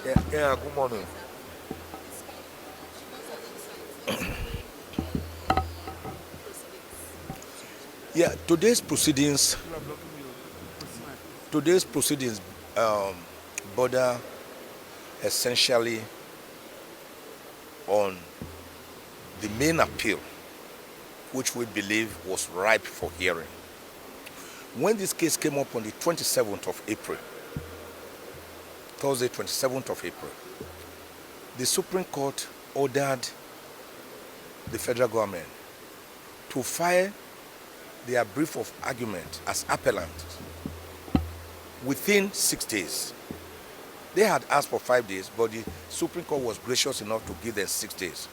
Yeah, good morning. Yeah, today's proceedings um, border essentially on the main appeal, which we believe was ripe for hearing. When this case came up on the 27th of April, Thursday, 27th of April, the Supreme Court ordered the federal government to file their brief of argument as appellant within 6 days. They had asked for 5 days, but the Supreme Court was gracious enough to give them 6 days.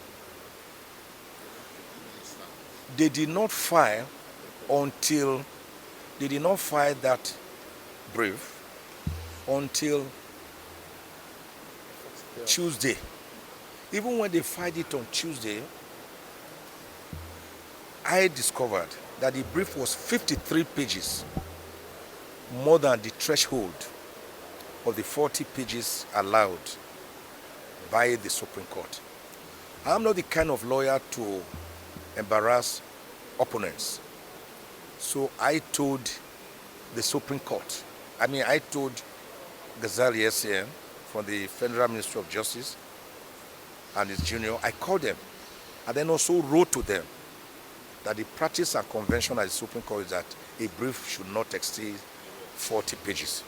They did not file that brief until Tuesday. Even when they filed it on Tuesday, I discovered that the brief was 53 pages, more than the threshold of the 40 pages allowed by the Supreme Court. I'm not the kind of lawyer to embarrass opponents. So I told the Supreme Court, I told Ghazali SCM from the Federal Ministry of Justice and his junior, I called them and then also wrote to them that the practice and convention at the Supreme Court is that a brief should not exceed 40 pages.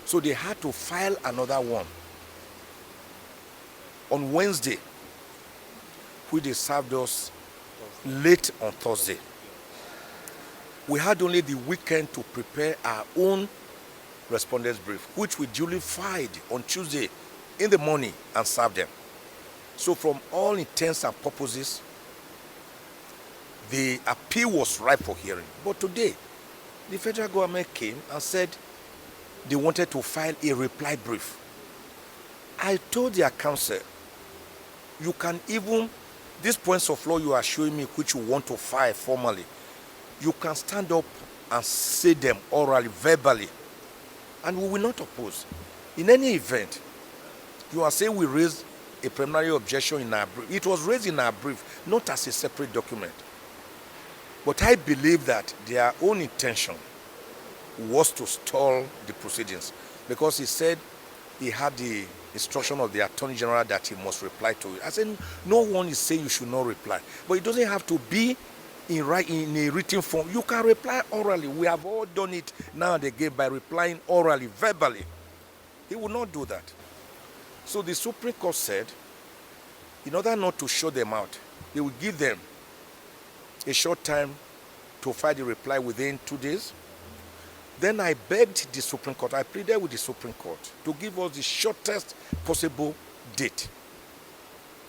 So they had to file another one on Wednesday, which they served us late on Thursday. We had only the weekend to prepare our own respondents brief, which we duly filed on Tuesday in the morning and served them. So from all intents and purposes, the appeal was ripe for hearing. But today, the federal government came and said they wanted to file a reply brief. I told their counsel, you can even, these points of law you are showing me which you want to file formally, you can stand up and say them orally, verbally, and we will not oppose. In any event, you are saying we raised a preliminary objection in our brief. It was raised in our brief, not as a separate document. But I believe that their own intention was to stall the proceedings, because he said he had the instruction of the Attorney General that he must reply to it. I said, no one is saying you should not reply. But it doesn't have to be in a written form. You can reply orally. We have all done it now and again by replying orally, verbally. He will not do that. So the Supreme Court said, in order not to show them out, they will give them a short time to file the reply within 2 days. Then I begged the Supreme Court, I pleaded with the Supreme Court to give us the shortest possible date,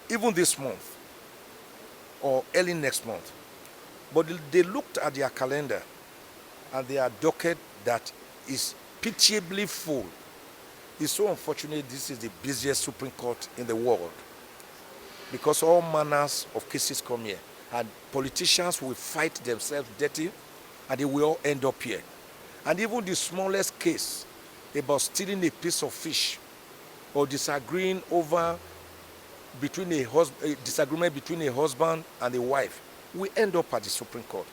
even this month or early next month. But they looked at their calendar and their docket that is pitiably full. It's so unfortunate this is the busiest Supreme Court in the world, because all manners of cases come here. And politicians will fight themselves dirty, and they will all end up here. And even the smallest case about stealing a piece of fish or disagreeing over disagreement between a husband and a wife will end up at the Supreme Court.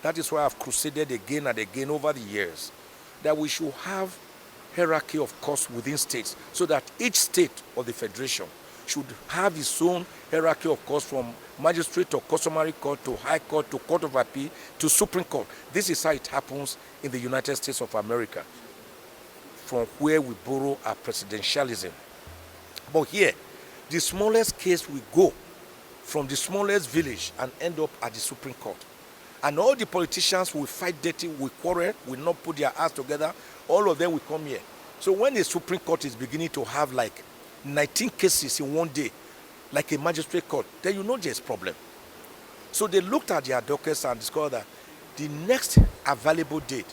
That is why I've crusaded again and again over the years that we should have hierarchy of courts within states, so that each state of the federation should have its own hierarchy of courts, from magistrate or customary court to high court to court of appeal to Supreme Court. This is how it happens in the United States of America, from where we borrow our presidentialism. But here, the smallest case will go from the smallest village and end up at the Supreme Court. And all the politicians will fight dirty, will quarrel, will not put their hands together. All of them will come here. So when the Supreme Court is beginning to have like 19 cases in one day, like a magistrate court, then you know there's a problem. So they looked at their dockets and discovered that the next available date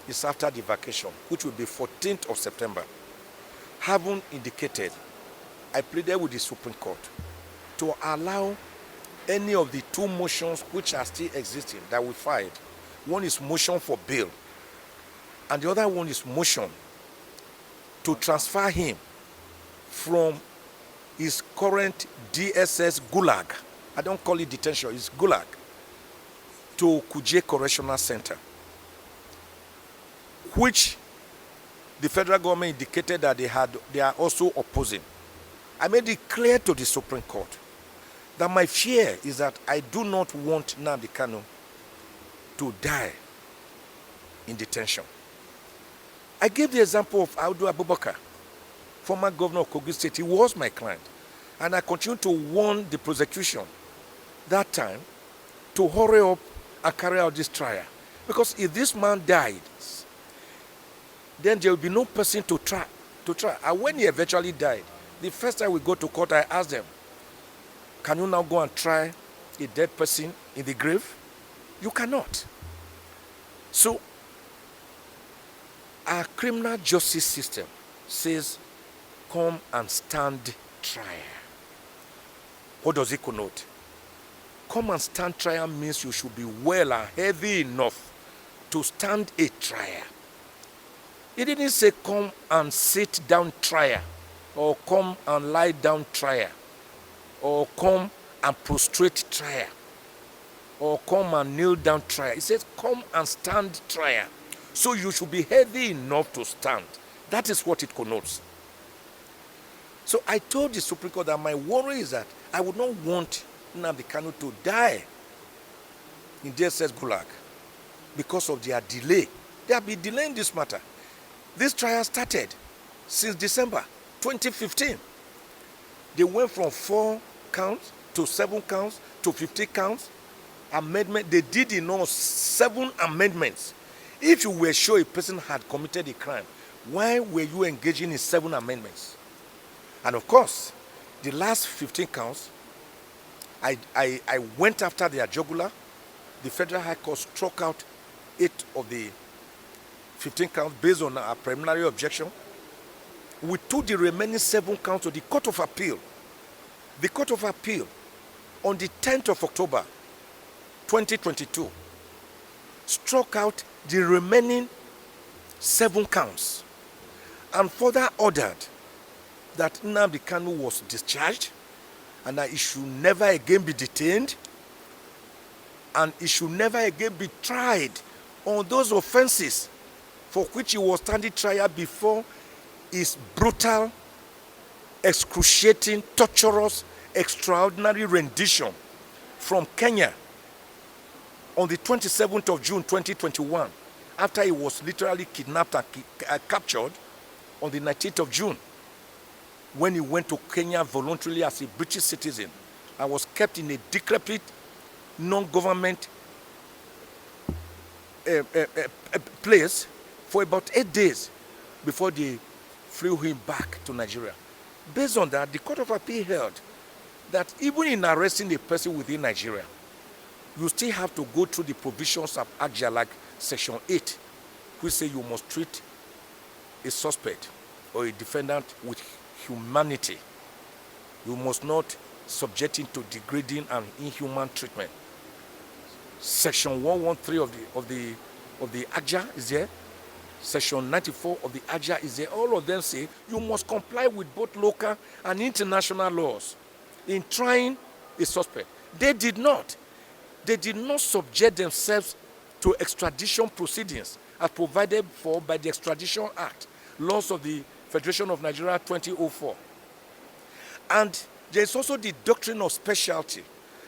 is after the vacation, which will be 14th of September. Having indicated, I pleaded with the Supreme Court to allow any of the two motions which are still existing that we filed. One is motion for bail, and the other one is motion to transfer him from his current DSS gulag. I don't call it detention, it's gulag, to Kuje Correctional Center, which the federal government indicated that they are also opposing. I made it clear to the Supreme Court that my fear is that I do not want Nnamdi Kanu to die in detention. I gave the example of Audu Abubakar, former governor of Kogi State. He was my client. And I continue to warn the prosecution that time to hurry up and carry out this trial. Because if this man dies, then there will be no person to try. And when he eventually died, the first time we go to court, I asked them, can you now go and try a dead person in the grave? You cannot. So, our criminal justice system says, come and stand trial. What does it connote? Come and stand trial means you should be well and heavy enough to stand a trial. It didn't say come and sit down trial, or come and lie down trial, or come and prostrate trial, or come and kneel down trial. It says come and stand trial. So you should be heavy enough to stand. That is what it connotes. So I told the Supreme Court that my worry is that I would not want Nnamdi Kanu to die in DSS Gulag because of their delay. They have been delaying this matter. This trial started since December 2015. They went from 4 counts to 7 counts to 50 counts. Amendment. They did in all 7 amendments. If you were sure a person had committed a crime, why were you engaging in 7 amendments? And of course, the last 15 counts, I went after their jugular. The Federal High Court struck out 8 of the 15 counts based on a preliminary objection. We took the remaining 7 counts to the Court of Appeal. The Court of Appeal, on the 10th of October, 2022, struck out the remaining 7 counts and further ordered that Nnamdi Kanu was discharged and that he should never again be detained and he should never again be tried on those offenses for which he was standing trial before his brutal, excruciating, torturous, extraordinary rendition from Kenya on the 27th of June 2021, after he was literally kidnapped and captured on the 19th of June, when he went to Kenya voluntarily as a British citizen and was kept in a decrepit, non-government place for about 8 days before they flew him back to Nigeria. Based on that, the Court of Appeal held that even in arresting a person within Nigeria, you still have to go through the provisions of ACJA, like Section 8, which say you must treat a suspect or a defendant with humanity. You must not subject him to degrading and inhuman treatment. Section 113 of the ACJA is there. Section 94 of the ACJA is there. All of them say you must comply with both local and international laws in trying a suspect. They did not. They did not subject themselves to extradition proceedings as provided for by the Extradition Act, laws of the Federation of Nigeria 2004. And there is also the doctrine of specialty,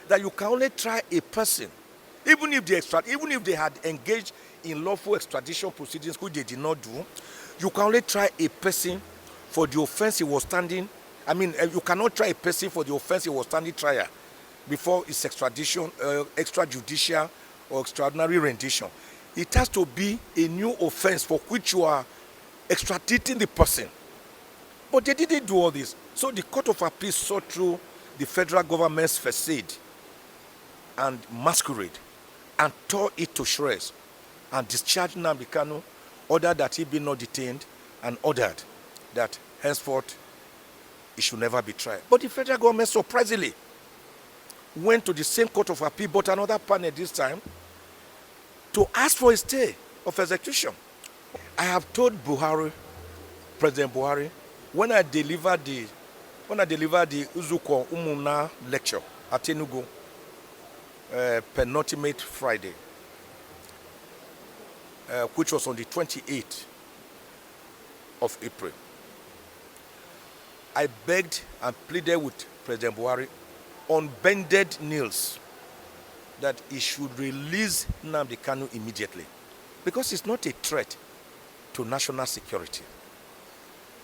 that you can only try a person, even if they had engaged in lawful extradition proceedings, which they did not do. You can only try a person for the offense he was standing. I mean, you cannot try a person for the offense he was standing trial before its extradition, extrajudicial or extraordinary rendition. It has to be a new offense for which you are extraditing the person. But they didn't do all this. So the Court of Appeal saw through the federal government's facade and masquerade and tore it to shreds and discharged Nnamdi Kanu, ordered that he be not detained, and ordered that henceforth he should never be tried. But the federal government surprisingly went to the same Court of Appeal, but another panel this time, to ask for a stay of execution. I have told Buhari, President Buhari, when I delivered the when I delivered the Ozekhome Umuna lecture at Enugu, penultimate Friday, which was on the 28th of April, I begged and pleaded with President Buhari on bended knees that he should release Nnamdi Kanu immediately, because it's not a threat to national security.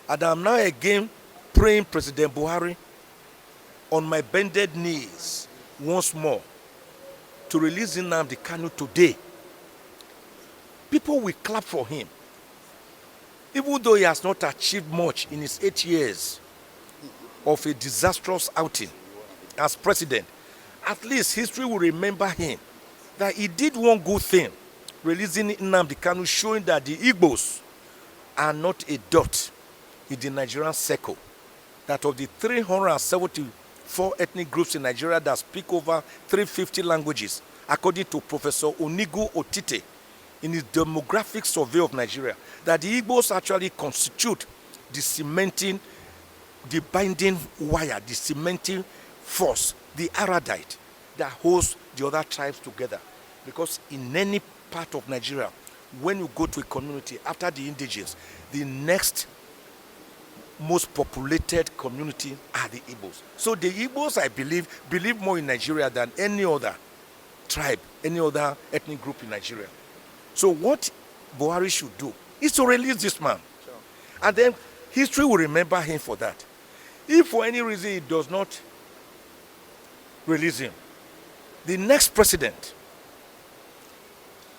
And I'm now again praying President Buhari on my bended knees once more to release Nnamdi Kanu today. People will clap for him. Even though he has not achieved much in his 8 years of a disastrous outing as president, at least history will remember him that he did one good thing, releasing Nnamdi Kanu, showing that the Igbos are not a dot in the Nigerian circle. That of the 374 ethnic groups in Nigeria that speak over 350 languages, according to Professor Onigu Otite, in his demographic survey of Nigeria, that the Igbos actually constitute the cementing, the binding wire, the cementing force, the erudite that holds the other tribes together. Because in any part of Nigeria, when you go to a community after the indigenes, the next most populated community are the Igbos. So the Igbos, I believe more in Nigeria than any other tribe, any other ethnic group in Nigeria. So what Buhari should do is to release this man. Sure. And then history will remember him for that. If for any reason he does not release him, the next president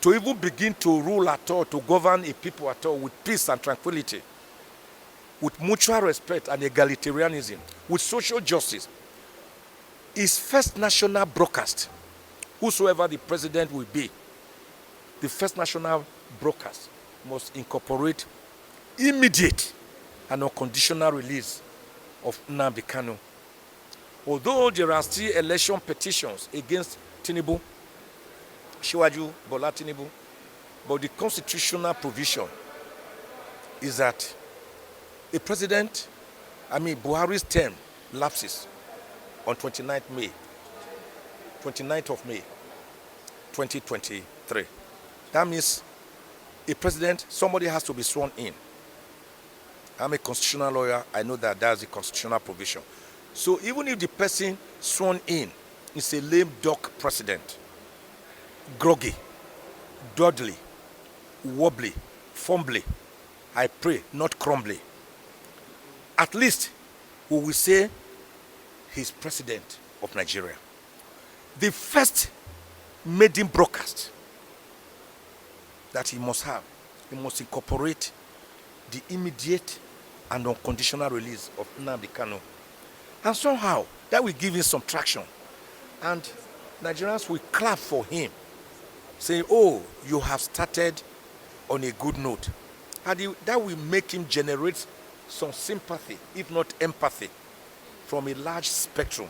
to even begin to rule at all, to govern a people at all with peace and tranquility, with mutual respect and egalitarianism, with social justice, is first national broadcast. Whosoever the president will be, the first national broadcast must incorporate immediate and unconditional release of Nnamdi Kanu. Although there are still election petitions against Tinubu, Shiwaju Bola Tinubu, but the constitutional provision is that a president, Buhari's term lapses on 29th of May, 2023. That means a president, somebody has to be sworn in. I'm a constitutional lawyer. I know that that's a constitutional provision. So even if the person sworn in is a lame duck president, groggy, dawdly, wobbly, fumbly, I pray, not crumbly, at least we will say he's president of Nigeria. The first maiden broadcast that he must have, he must incorporate the immediate and unconditional release of Nnamdi Kanu. And somehow that will give him some traction. And Nigerians will clap for him, saying, oh, you have started on a good note. And that will make him generate some sympathy, if not empathy, from a large spectrum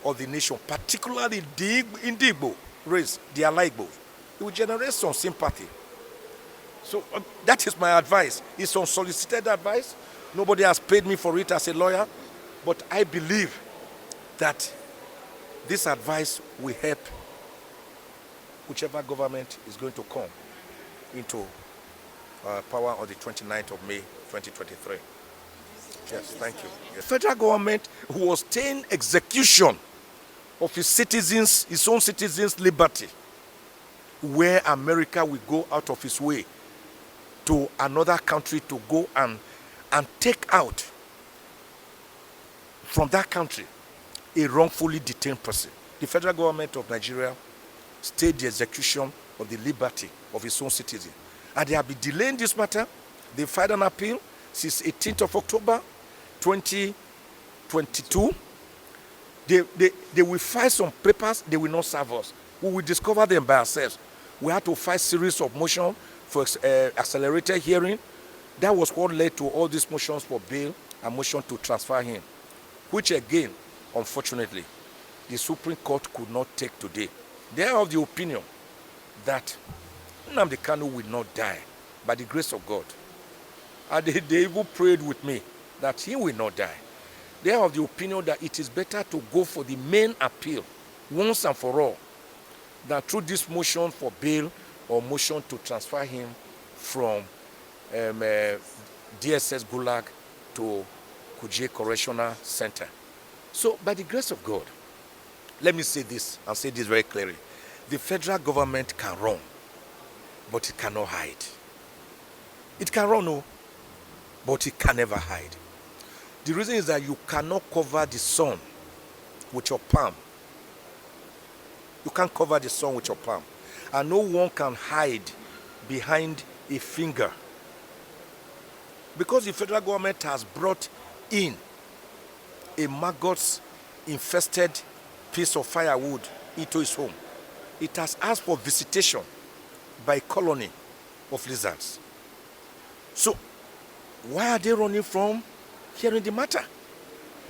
of the nation, particularly the Igbo race, the Alaigbo. It will generate some sympathy. So that is my advice. It's unsolicited advice. Nobody has paid me for it as a lawyer. But I believe that this advice will help whichever government is going to come into power on the 29th of May, 2023. Yes, thank you. The federal government was staying execution of his own citizens' liberty, where America will go out of its way to another country to go and take out from that country a wrongfully detained person. The federal government of Nigeria stayed the execution of the liberty of its own citizens. And they have been delaying this matter. They filed an appeal since 18th of October 2022. They will file some papers, they will not serve us. We will discover them by ourselves. We had to file a series of motions for accelerated hearing. That was what led to all these motions for bail and motion to transfer him, which again, unfortunately, the Supreme Court could not take today. They are of the opinion that Nnamdi Kanu will not die by the grace of God. And they even prayed with me that he will not die. They are of the opinion that it is better to go for the main appeal once and for all than through this motion for bail or motion to transfer him from DSS Gulag to Kuje Correctional Center. So, by the grace of God, let me say this and say this very clearly. The federal government can run, but it cannot hide. It can run, no, but it can never hide. The reason is that you cannot cover the sun with your palm. You can't cover the sun with your palm. And no one can hide behind a finger. Because the federal government has brought in a maggots-infested piece of firewood into his home. It has asked for visitation by a colony of lizards. So, why are they running from hearing the matter?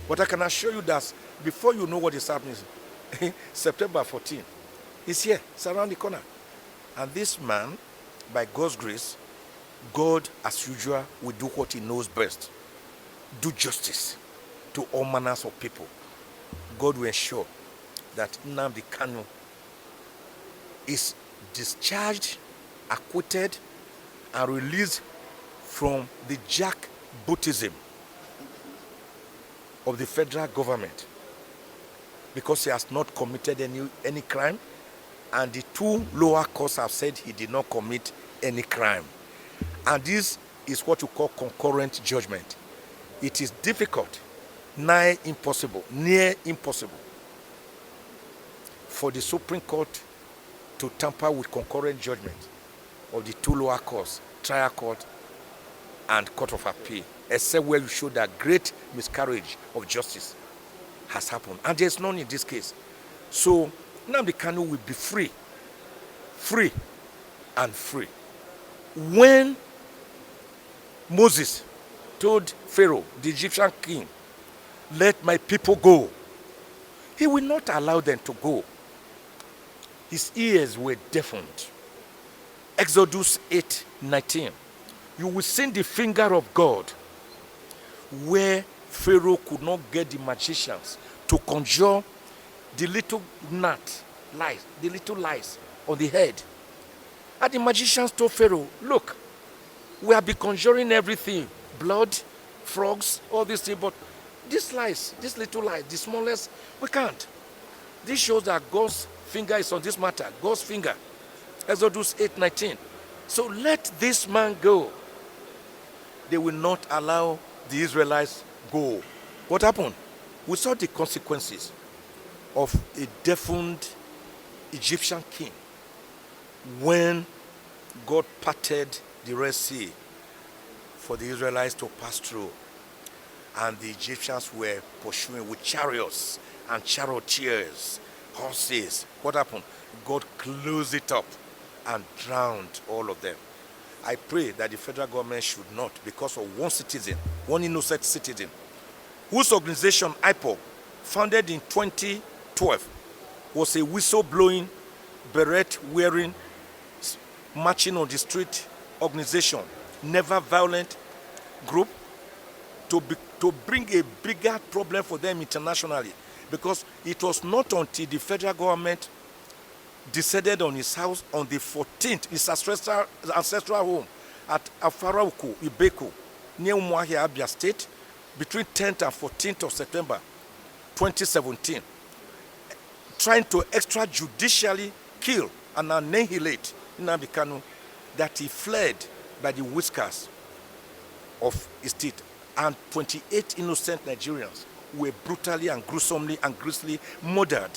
But I can assure you that before you know what is happening, September 14 is here, it's around the corner. And this man, by God's grace, God, as usual, will do what he knows best. Do justice to all manners of people. God will ensure that Nnamdi Kanu is discharged, acquitted, and released from the jackbootism of the federal government, because he has not committed any crime, and the two lower courts have said he did not commit any crime. And this is what you call concurrent judgment. It is difficult, near impossible, for the Supreme Court to tamper with concurrent judgment of the two lower courts, trial court and court of appeal, except where you show that great miscarriage of justice has happened. And there's none in this case. So Nnamdi Kanu will be free and free. When Moses told Pharaoh, the Egyptian king, let my people go, he will not allow them to go. His ears were deafened. Exodus 8:19. You will see the finger of God where Pharaoh could not get the magicians to conjure the little lice on the head. And the magicians told Pharaoh, look, we have been conjuring everything, blood, frogs, all these things, but this little lice, the smallest, we can't. This shows that God's finger is on this matter, God's finger. Exodus 8:19. So let this man go. They will not allow the Israelites go. What happened? We saw the consequences of a deafened Egyptian king when God parted the Red Sea for the Israelites to pass through, and the Egyptians were pursuing with chariots and charioteers, horses. What happened? God closed it up and drowned all of them. I pray that the federal government should not, because of one citizen, one innocent citizen, whose organization, IPOB, founded in 2012, was a whistle-blowing, beret-wearing, marching on the street organization, never violent group, to bring a bigger problem for them internationally. Because it was not until the federal government decided on his house on the 14th, his ancestral home at Afarauku, Ibeku, near Umuahia, Abia State, between 10th and 14th of September 2017, trying to extrajudicially kill and annihilate Nnamdi Kanu, that he fled by the whiskers of his teeth, and 28 innocent Nigerians were brutally and gruesomely and grisly murdered